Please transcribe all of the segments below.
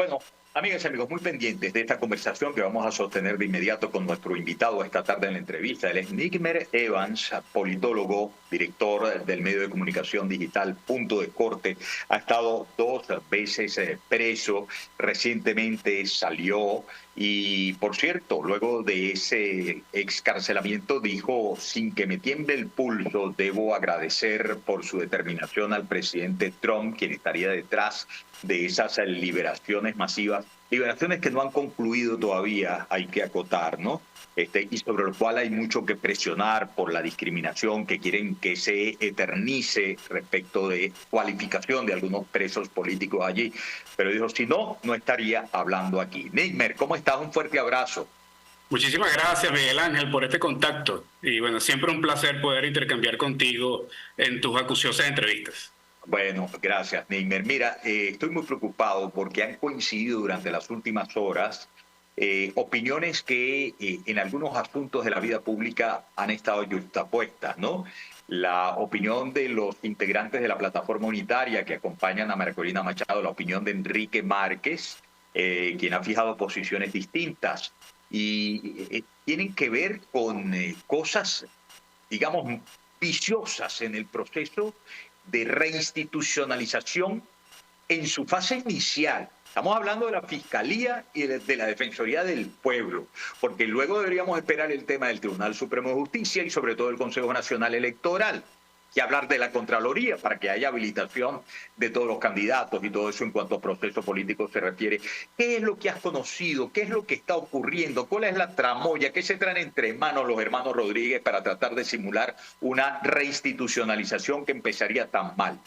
Bueno, amigas y amigos, muy pendientes de esta conversación que vamos a sostener de inmediato con nuestro invitado esta tarde en la entrevista. Él es Nigmer Evans, politólogo, director del medio de comunicación digital Punto de Corte. Ha estado 2 veces preso, recientemente salió y, por cierto, luego de ese excarcelamiento dijo: sin que me tiemble el pulso, debo agradecer por su determinación al presidente Trump, quien estaría detrás de esas liberaciones masivas, liberaciones que no han concluido todavía, hay que acotar, ¿no? Y sobre lo cual hay mucho que presionar por la discriminación que quieren que se eternice respecto de cualificación de algunos presos políticos allí. Pero dijo, si no, no estaría hablando aquí. Nigmer, ¿cómo estás? Un fuerte abrazo. Muchísimas gracias, Miguel Ángel, por este contacto. Y bueno, siempre un placer poder intercambiar contigo en tus acuciosas entrevistas. Bueno, gracias, Nigmer. Mira, estoy muy preocupado porque han coincidido durante las últimas horas opiniones que en algunos asuntos de la vida pública han estado yuxtapuestas, ¿no? La opinión de los integrantes de la plataforma unitaria que acompañan a María Corina Machado, la opinión de Enrique Márquez, quien ha fijado posiciones distintas y tienen que ver con cosas, digamos, viciosas en el proceso de reinstitucionalización en su fase inicial. Estamos hablando de la Fiscalía y de la Defensoría del Pueblo, porque luego deberíamos esperar el tema del Tribunal Supremo de Justicia y sobre todo el Consejo Nacional Electoral, y hablar de la Contraloría para que haya habilitación de todos los candidatos y todo eso en cuanto a proceso político se refiere. ¿Qué es lo que has conocido? ¿Qué es lo que está ocurriendo? ¿Cuál es la tramoya? ¿Qué se traen entre manos los hermanos Rodríguez para tratar de simular una reinstitucionalización que empezaría tan mal?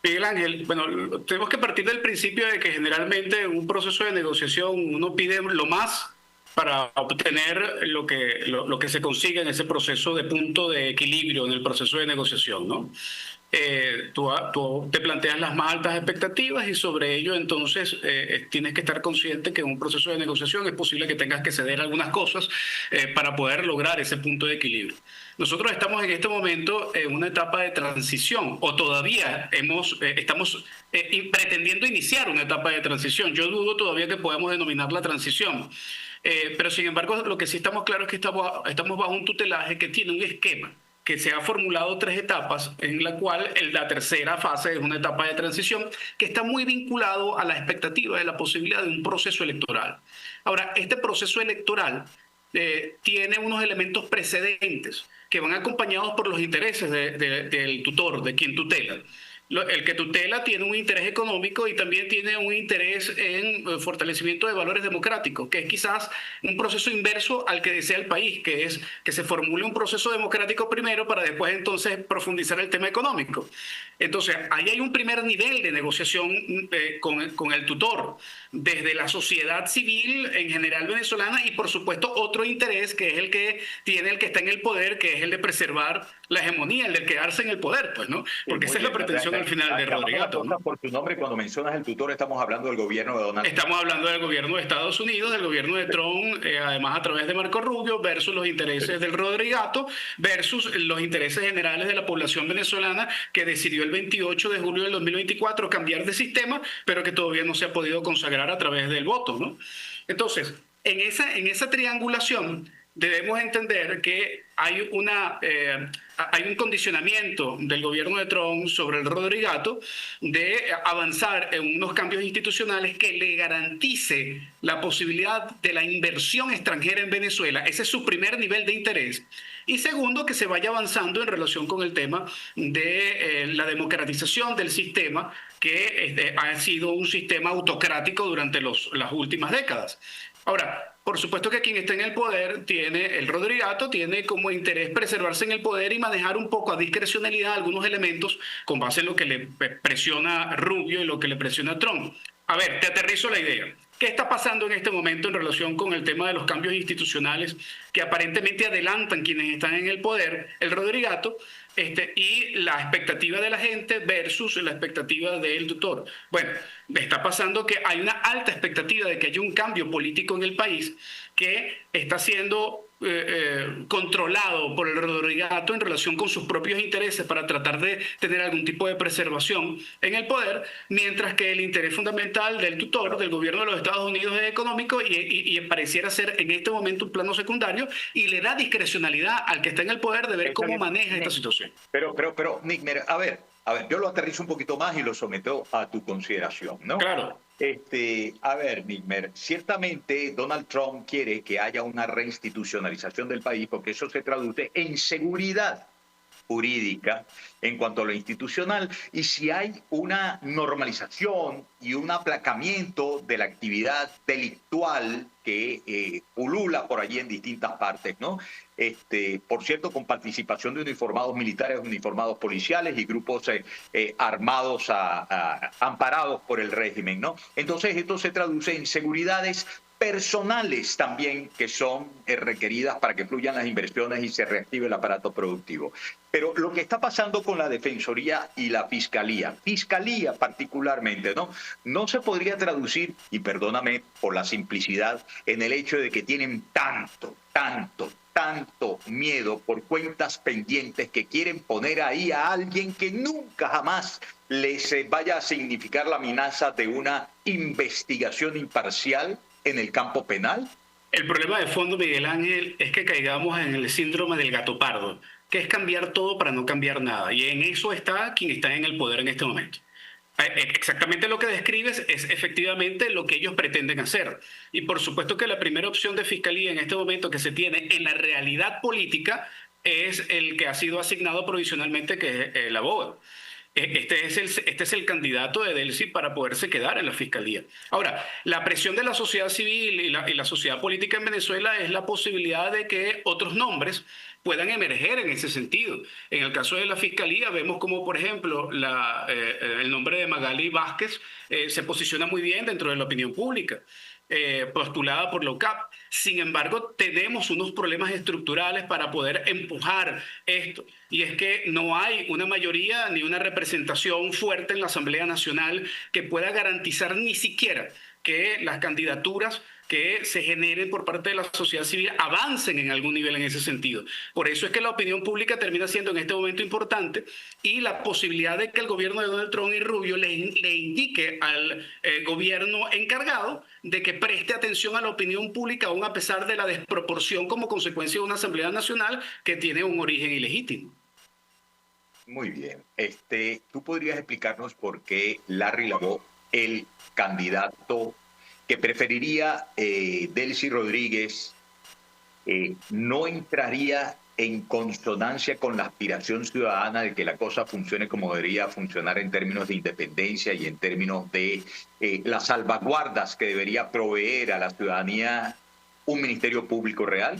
Miguel Ángel, bueno, tenemos que partir del principio de que generalmente en un proceso de negociación uno pide lo más para obtener lo que se consigue en ese proceso de punto de equilibrio en el proceso de negociación, ¿no? Tú te planteas las más altas expectativas y sobre ello entonces tienes que estar consciente que en un proceso de negociación es posible que tengas que ceder algunas cosas para poder lograr ese punto de equilibrio. Nosotros estamos en este momento en una etapa de transición o todavía estamos pretendiendo iniciar una etapa de transición. Yo dudo todavía que podamos denominar la transición. Pero sin embargo, lo que sí estamos claros es que estamos bajo un tutelaje que tiene un esquema que se ha formulado 3 etapas, en la cual la tercera fase es una etapa de transición que está muy vinculado a la expectativa de la posibilidad de un proceso electoral. Ahora, este proceso electoral tiene unos elementos precedentes que van acompañados por los intereses del tutor, de quien tutela. El que tutela tiene un interés económico y también tiene un interés en fortalecimiento de valores democráticos, que es quizás un proceso inverso al que desea el país, que es que se formule un proceso democrático primero para después entonces profundizar el tema económico. Entonces, ahí hay un primer nivel de negociación con el tutor, desde la sociedad civil en general venezolana y por supuesto otro interés que es el que tiene el que está en el poder, que es el de preservar la hegemonía, el de quedarse en el poder, pues, ¿no? Porque esa es la pretensión al final de Rodrigato, ¿no? Por tu nombre, cuando mencionas el tutor, estamos hablando del gobierno de Donald Trump. Estamos hablando del gobierno de Estados Unidos, del gobierno de Trump, además a través de Marco Rubio, versus los intereses del Rodrigato, versus los intereses generales de la población venezolana que decidió el 28 de julio del 2024 cambiar de sistema, pero que todavía no se ha podido consagrar a través del voto, ¿no? Entonces, en esa triangulación debemos entender que hay un condicionamiento del gobierno de Trump sobre el Rodrigato de avanzar en unos cambios institucionales que le garantice la posibilidad de la inversión extranjera en Venezuela. Ese es su primer nivel de interés. Y segundo, que se vaya avanzando en relación con el tema de la democratización del sistema, que ha sido un sistema autocrático durante las últimas décadas. Ahora, por supuesto que quien está en el poder el Rodrigato tiene como interés preservarse en el poder y manejar un poco a discrecionalidad algunos elementos con base en lo que le presiona Rubio y lo que le presiona Trump. A ver, te aterrizo la idea. ¿Qué está pasando en este momento en relación con el tema de los cambios institucionales que aparentemente adelantan quienes están en el poder, el Rodrigato, y la expectativa de la gente versus la expectativa del tutor? Bueno, está pasando que hay una alta expectativa de que haya un cambio político en el país que está siendo controlado por el Rodrigato en relación con sus propios intereses para tratar de tener algún tipo de preservación en el poder, mientras que el interés fundamental del tutor, del gobierno de los Estados Unidos, es económico y pareciera ser en este momento un plano secundario y le da discrecionalidad al que está en el poder de ver cómo maneja esta situación. Pero, Nick, mira, a ver, yo lo aterrizo un poquito más y lo someto a tu consideración, ¿no? Claro. A ver, Nigmer, ciertamente Donald Trump quiere que haya una reinstitucionalización del país porque eso se traduce en seguridad jurídica en cuanto a lo institucional y si hay una normalización y un aplacamiento de la actividad delictual que pulula por allí en distintas partes, ¿no? Por cierto, con participación de uniformados militares, uniformados policiales y grupos armados amparados por el régimen, ¿no? Entonces esto se traduce en seguridades personales también que son requeridas para que fluyan las inversiones y se reactive el aparato productivo. Pero lo que está pasando con la Defensoría y la Fiscalía particularmente, no se podría traducir, y perdóname por la simplicidad, en el hecho de que tienen tanto miedo por cuentas pendientes que quieren poner ahí a alguien que nunca jamás les vaya a significar la amenaza de una investigación imparcial en el campo penal. El problema de fondo, Miguel Ángel, es que caigamos en el síndrome del gato pardo, que es cambiar todo para no cambiar nada. Y en eso está quien está en el poder en este momento. Exactamente lo que describes es efectivamente lo que ellos pretenden hacer. Y por supuesto que la primera opción de fiscalía en este momento que se tiene en la realidad política es el que ha sido asignado provisionalmente, que es el abogado. Este es el candidato de Delcy para poderse quedar en la fiscalía. Ahora, la presión de la sociedad civil y la sociedad política en Venezuela es la posibilidad de que otros nombres puedan emerger en ese sentido. En el caso de la fiscalía vemos como, por ejemplo, el nombre de Magali Vázquez se posiciona muy bien dentro de la opinión pública. Postulada por la UCAP. Sin embargo, tenemos unos problemas estructurales para poder empujar esto. Y es que no hay una mayoría ni una representación fuerte en la Asamblea Nacional que pueda garantizar ni siquiera que las candidaturas que se generen por parte de la sociedad civil avancen en algún nivel en ese sentido. Por eso es que la opinión pública termina siendo en este momento importante y la posibilidad de que el gobierno de Donald Trump y Rubio le indique al gobierno encargado de que preste atención a la opinión pública, aún a pesar de la desproporción como consecuencia de una Asamblea Nacional que tiene un origen ilegítimo. Muy bien. ¿Tú podrías explicarnos por qué Larry Labó, el candidato que preferiría Delcy Rodríguez, no entraría en consonancia con la aspiración ciudadana de que la cosa funcione como debería funcionar en términos de independencia y en términos de las salvaguardas que debería proveer a la ciudadanía un ministerio público real?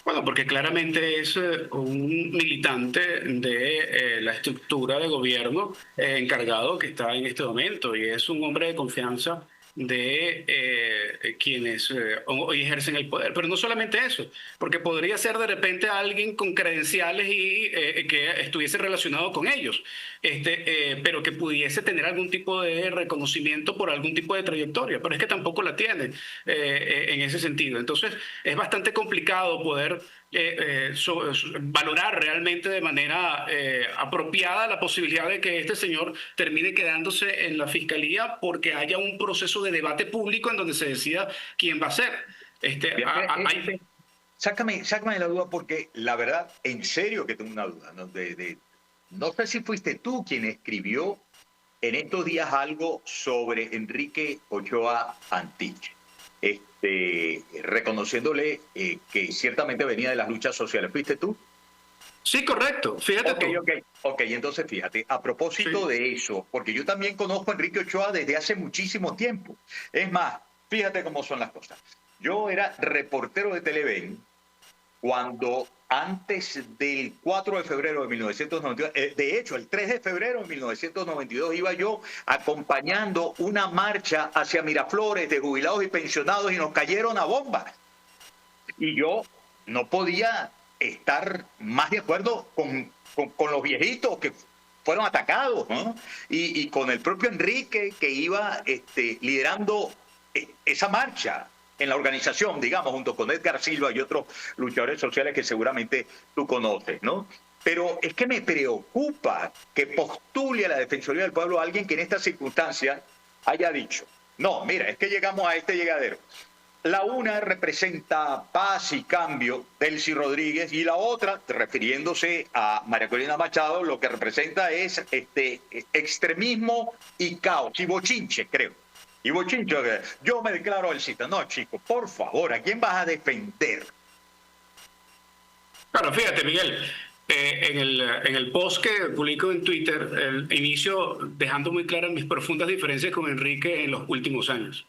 Bueno, porque claramente es un militante de la estructura de gobierno encargado que está en este momento y es un hombre de confianza de quienes hoy ejercen el poder. Pero no solamente eso, porque podría ser de repente alguien con credenciales y que estuviese relacionado con ellos, pero que pudiese tener algún tipo de reconocimiento por algún tipo de trayectoria, pero es que tampoco la tiene en ese sentido. Entonces es bastante complicado poder valorar realmente de manera apropiada la posibilidad de que este señor termine quedándose en la fiscalía porque haya un proceso de debate público en donde se decida quién va a ser. Sácame de la duda porque la verdad, en serio que tengo una duda. No sé si fuiste tú quien escribió en estos días algo sobre Enrique Ochoa Antich. Reconociéndole que ciertamente venía de las luchas sociales. ¿Fuiste tú? Sí, correcto. Fíjate tú. Ok, entonces fíjate, a propósito de eso, porque yo también conozco a Enrique Ochoa desde hace muchísimo tiempo. Es más, fíjate cómo son las cosas. Yo era reportero de Televen cuando antes del 4 de febrero de 1992, de hecho, el 3 de febrero de 1992 iba yo acompañando una marcha hacia Miraflores de jubilados y pensionados y nos cayeron a bombas. Y yo no podía estar más de acuerdo con los viejitos que fueron atacados, ¿no? Y con el propio Enrique que iba liderando esa marcha. en la organización, digamos, junto con Edgar Silva y otros luchadores sociales que seguramente tú conoces, ¿no? Pero es que me preocupa que postule a la Defensoría del Pueblo a alguien que en estas circunstancias haya dicho, no, mira, es que llegamos a este llegadero. La una representa paz y cambio, Delcy Rodríguez, y la otra, refiriéndose a María Corina Machado, lo que representa es extremismo y caos, y bochinche, creo. Y bochinche, yo me declaro alcista. No, chico, por favor, ¿a quién vas a defender? Claro, fíjate, Miguel, en el post que publico en Twitter, el inicio dejando muy claras mis profundas diferencias con Enrique en los últimos años.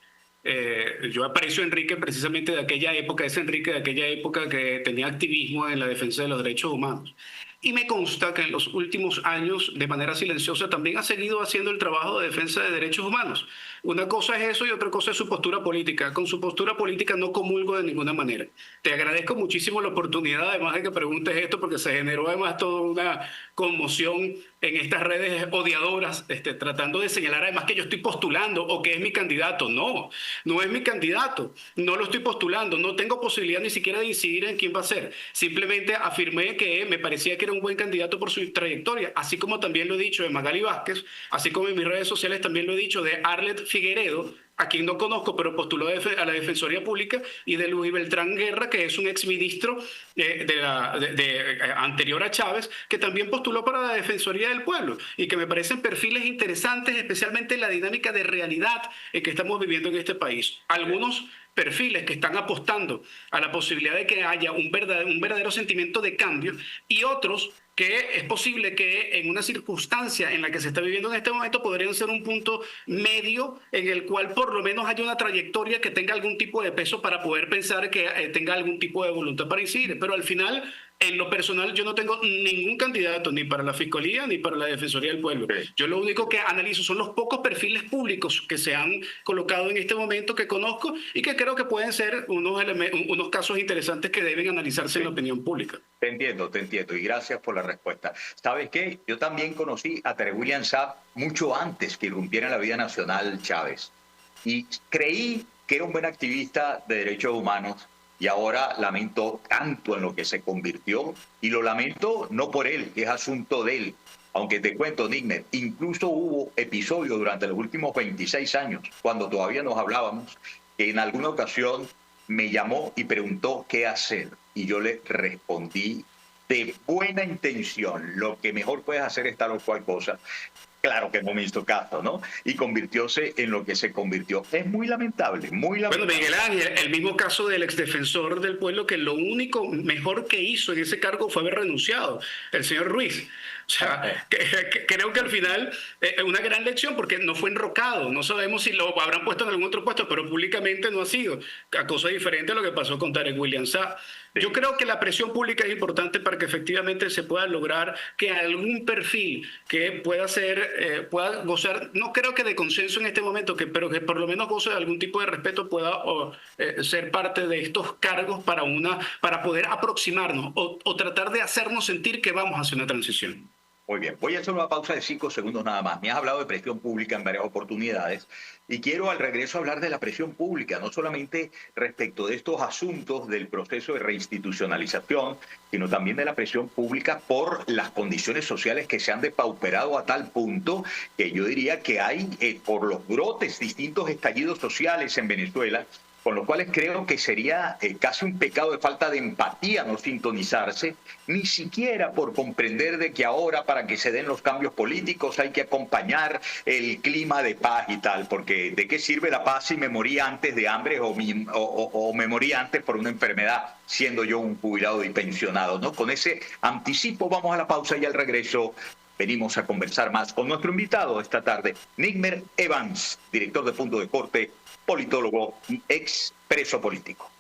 Yo aprecio a Enrique precisamente de aquella época, ese Enrique de aquella época que tenía activismo en la defensa de los derechos humanos. Y me consta que en los últimos años, de manera silenciosa, también ha seguido haciendo el trabajo de defensa de derechos humanos. Una cosa es eso y otra cosa es su postura política. Con su postura política no comulgo de ninguna manera. Te agradezco muchísimo la oportunidad, además de que preguntes esto, porque se generó además toda una conmoción en estas redes odiadoras, tratando de señalar además que yo estoy postulando o que es mi candidato. No, no es mi candidato, no lo estoy postulando, no tengo posibilidad ni siquiera de decidir en quién va a ser. Simplemente afirmé que me parecía que era un buen candidato por su trayectoria, así como también lo he dicho de Magali Vázquez, así como en mis redes sociales también lo he dicho de Arlet Figueredo, a quien no conozco, pero postuló a la Defensoría Pública, y de Luis Beltrán Guerra, que es un exministro anterior a Chávez, que también postuló para la Defensoría del Pueblo, y que me parecen perfiles interesantes, especialmente en la dinámica de realidad que estamos viviendo en este país. Algunos perfiles que están apostando a la posibilidad de que haya un verdadero sentimiento de cambio, y otros que es posible que en una circunstancia en la que se está viviendo en este momento podrían ser un punto medio en el cual por lo menos haya una trayectoria que tenga algún tipo de peso para poder pensar que tenga algún tipo de voluntad para incidir. Pero al final, en lo personal, yo no tengo ningún candidato ni para la Fiscalía ni para la Defensoría del Pueblo. Yo lo único que analizo son los pocos perfiles públicos que se han colocado en este momento que conozco y que creo que pueden ser unos casos interesantes que deben analizarse en la opinión pública. Te entiendo, y gracias por la respuesta. ¿Sabes qué? Yo también conocí a Tarek William Saab mucho antes que irrumpiera en la vida nacional Chávez. Y creí que era un buen activista de derechos humanos, y ahora lamento tanto en lo que se convirtió, y lo lamento no por él, que es asunto de él. Aunque te cuento, Nigmer, incluso hubo episodios durante los últimos 26 años, cuando todavía nos hablábamos, que en alguna ocasión me llamó y preguntó qué hacer. Y yo le respondí de buena intención, lo que mejor puedes hacer es tal o cual cosa. Claro que no me hizo caso, ¿no? Y convirtióse en lo que se convirtió. Es muy lamentable, muy lamentable. Bueno, Miguel Ángel, el mismo caso del exdefensor del pueblo, que lo único mejor que hizo en ese cargo fue haber renunciado, el señor Ruiz. O sea, creo que al final es una gran lección, porque no fue enrocado. No sabemos si lo habrán puesto en algún otro puesto, pero públicamente no ha sido. A cosa diferente a lo que pasó con Tarek William Saab. Yo creo que la presión pública es importante para que efectivamente se pueda lograr que algún perfil que pueda pueda gozar, no creo que de consenso en este momento, pero que por lo menos goce de algún tipo de respeto, pueda ser parte de estos cargos para poder aproximarnos o tratar de hacernos sentir que vamos hacia una transición. Muy bien, voy a hacer una pausa de 5 segundos nada más. Me has hablado de presión pública en varias oportunidades y quiero al regreso hablar de la presión pública, no solamente respecto de estos asuntos del proceso de reinstitucionalización, sino también de la presión pública por las condiciones sociales que se han depauperado a tal punto que yo diría que hay, por los brotes, distintos estallidos sociales en Venezuela, con lo cual creo que sería casi un pecado de falta de empatía no sintonizarse, ni siquiera por comprender de que ahora para que se den los cambios políticos hay que acompañar el clima de paz y tal, porque ¿de qué sirve la paz si me moría antes de hambre o me moría antes por una enfermedad, siendo yo un jubilado y pensionado, ¿no? Con ese anticipo vamos a la pausa y al regreso venimos a conversar más con nuestro invitado esta tarde, Nigmer Evans, director de Punto de Corte, politólogo y ex preso político.